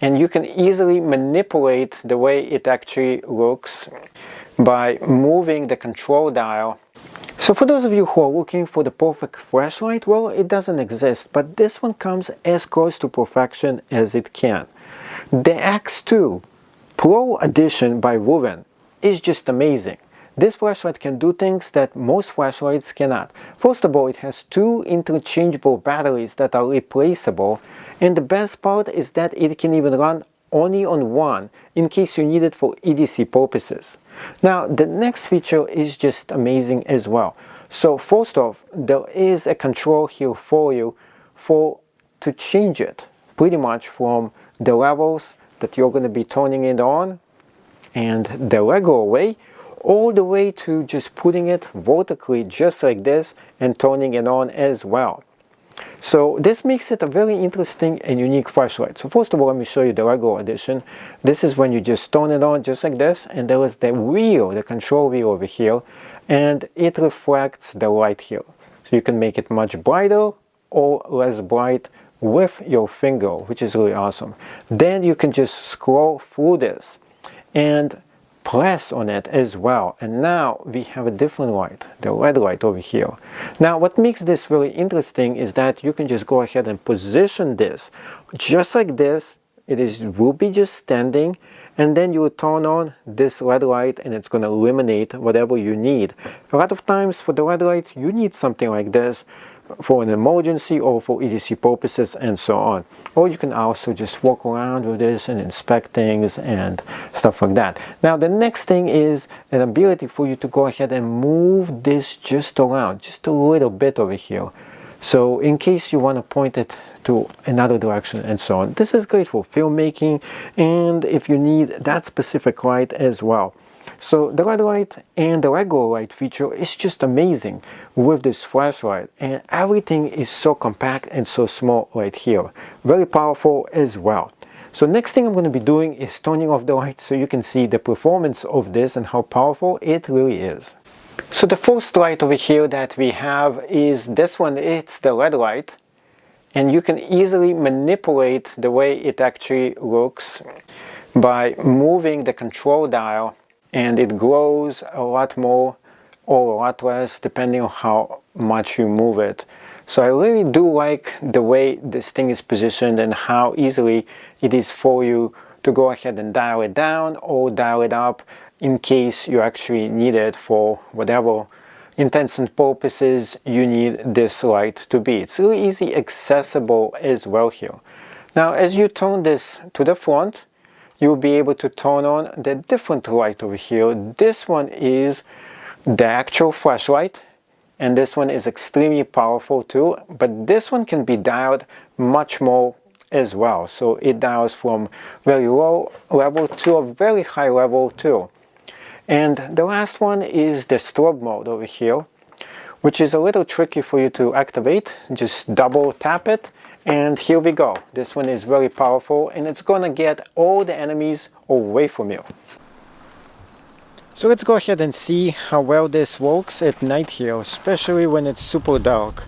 and you can easily manipulate the way it actually looks by moving the control dial. So for those of you who are looking for the perfect flashlight, well, it doesn't exist, but this one comes as close to perfection as it can. The X2 Pro edition by Wuben is just amazing. This flashlight can do things that most flashlights cannot. First of all, it has two interchangeable batteries that are replaceable, and the best part is that it can even run only on one in case you need it for EDC purposes. Now, the next feature is just amazing as well. So first off, there is a control here for you to change it pretty much from the levels that you're going to be turning it on and the regular way, all the way to just putting it vertically just like this and turning it on as well. So this makes it a very interesting and unique flashlight. So first of all, let me show you the regular edition. This is when you just turn it on just like this, and there is the wheel, the control wheel over here, and it reflects the light here. So you can make it much brighter or less bright with your finger, which is really awesome. Then you can just scroll through this and press on it as well, and now we have a different light, the red light over here. Now what makes this really interesting is that you can just go ahead and position this just like this. Will be just standing, and then you will turn on this red light and it's going to illuminate whatever you need. A lot of times for the red light you need something like this for an emergency or for EDC purposes and so on. Or you can also just walk around with this and inspect things and stuff like that. Now the next thing is an ability for you to go ahead and move this just around, just a little bit over here. So in case you want to point it to another direction and so on. This is great for filmmaking and if you need that specific light as well. So the red light and the regular light feature is just amazing with this flashlight, and everything is so compact and so small right here. Very powerful as well. So next thing I'm going to be doing is turning off the light so you can see the performance of this and how powerful it really is. So the first light over here that we have is this one. It's the red light, and you can easily manipulate the way it actually looks by moving the control dial, and it glows a lot more or a lot less depending on how much you move it. So I really do like the way this thing is positioned and how easily it is for you to go ahead and dial it down or dial it up in case you actually need it for whatever intents and purposes you need this light to be. It's really easy accessible as well here. Now as you turn this to the front, you'll be able to turn on the different light over here. This one is the actual flashlight, and this one is extremely powerful too, but this one can be dialed much more as well. So it dials from very low level to a very high level too. And the last one is the strobe mode over here, which is a little tricky for you to activate. Just double tap it, and here we go. This one is very powerful, and it's gonna get all the enemies away from you. So let's go ahead and see how well this works at night here, especially when it's super dark.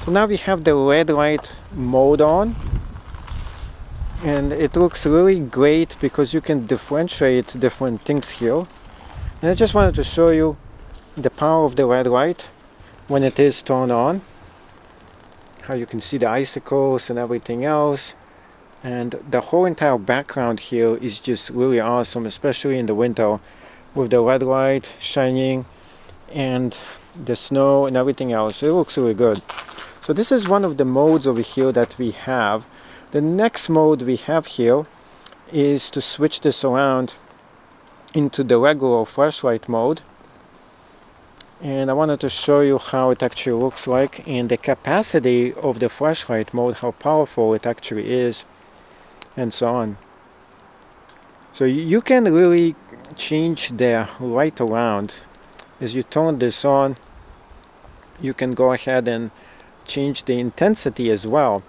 So now we have the red light mode on, and it looks really great because you can differentiate different things here. And I just wanted to show you the power of the red light when it is turned on. How you can see the icicles and everything else, and the whole entire background here is just really awesome, especially in the winter with the red light shining and the snow and everything else. It looks really good. So this is one of the modes over here that we have. The next mode we have here is to switch this around into the regular flashlight mode. And I wanted to show you how it actually looks like and the capacity of the flashlight mode, how powerful it actually is, and so on. So you can really change the light around. As you turn this on, you can go ahead and change the intensity as well.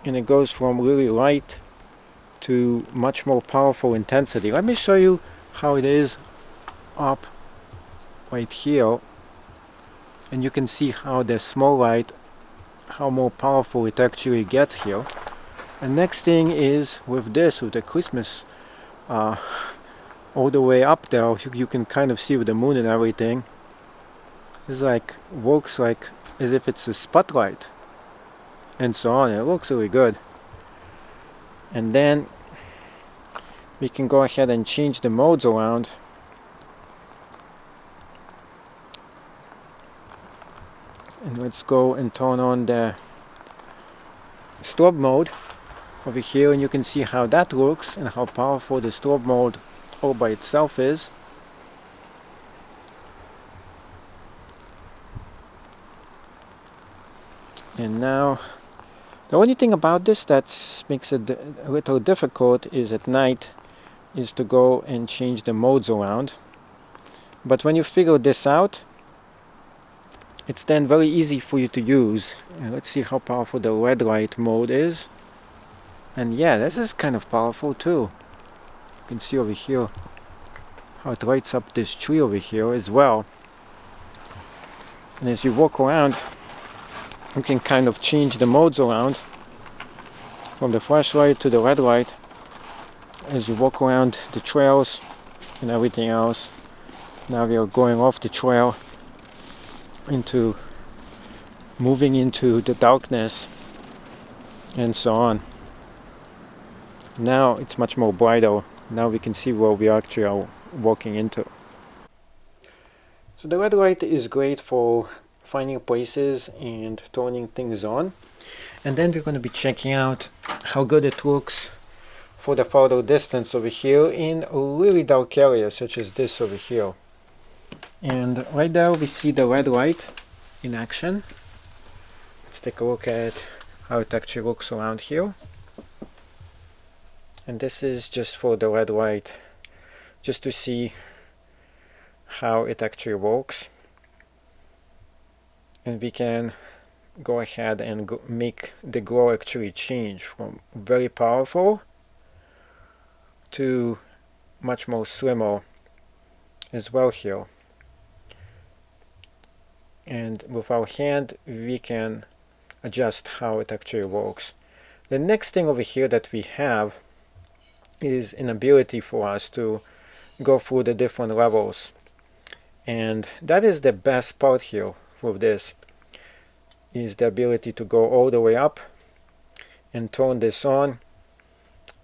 And it goes from really light to much more powerful intensity. Let me show you how it is up right here, and you can see how the small light, how more powerful it actually gets here. And next thing is with the Christmas all the way up there, you can kind of see with the moon and everything. It's like, works like as if it's a spotlight and so on. It looks really good. And then we can go ahead and change the modes around. And let's go and turn on the strobe mode over here, and you can see how that looks and how powerful the strobe mode all by itself is. And now the only thing about this that makes it a little difficult is at night is to go and change the modes around. But when you figure this out, it's then very easy for you to use. Let's see how powerful the red light mode is. And yeah, this is kind of powerful too. You can see over here how it lights up this tree over here as well. And as you walk around, you can kind of change the modes around from the flashlight to the red light as you walk around the trails and everything else. Now we are going off the trail into moving into the darkness and so on. Now it's much more brighter. Now we can see where we actually are walking into. So the red light is great for finding places and turning things on. And then we're going to be checking out how good it looks for the farther distance over here in a really dark area such as this over here. And right there we see the red light in action. Let's take a look at how it actually looks around here. And this is just for the red light, just to see how it actually works. And we can go ahead and make the glow actually change from very powerful to much more slimmer as well here. And with our hand we can adjust how it actually works. The next thing over here that we have is an ability for us to go through the different levels, and that is the best part here with this, is the ability to go all the way up and turn this on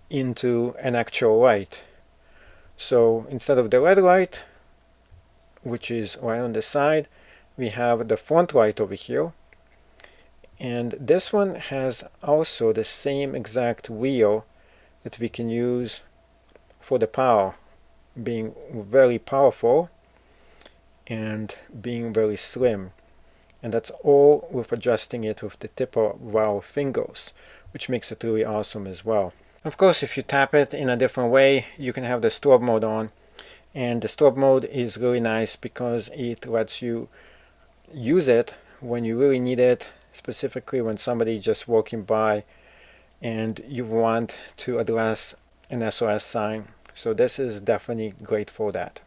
into an actual light. So instead of the red light, which is right on the side, we have the front light over here, and this one has also the same exact wheel that we can use for the power, being very powerful and being very slim. And that's all with adjusting it with the tip of our fingers, which makes it really awesome as well. Of course, if you tap it in a different way, you can have the strobe mode on, and the strobe mode is really nice because it lets you use it when you really need it, specifically when somebody just walking by and you want to address an SOS sign. So this is definitely great for that.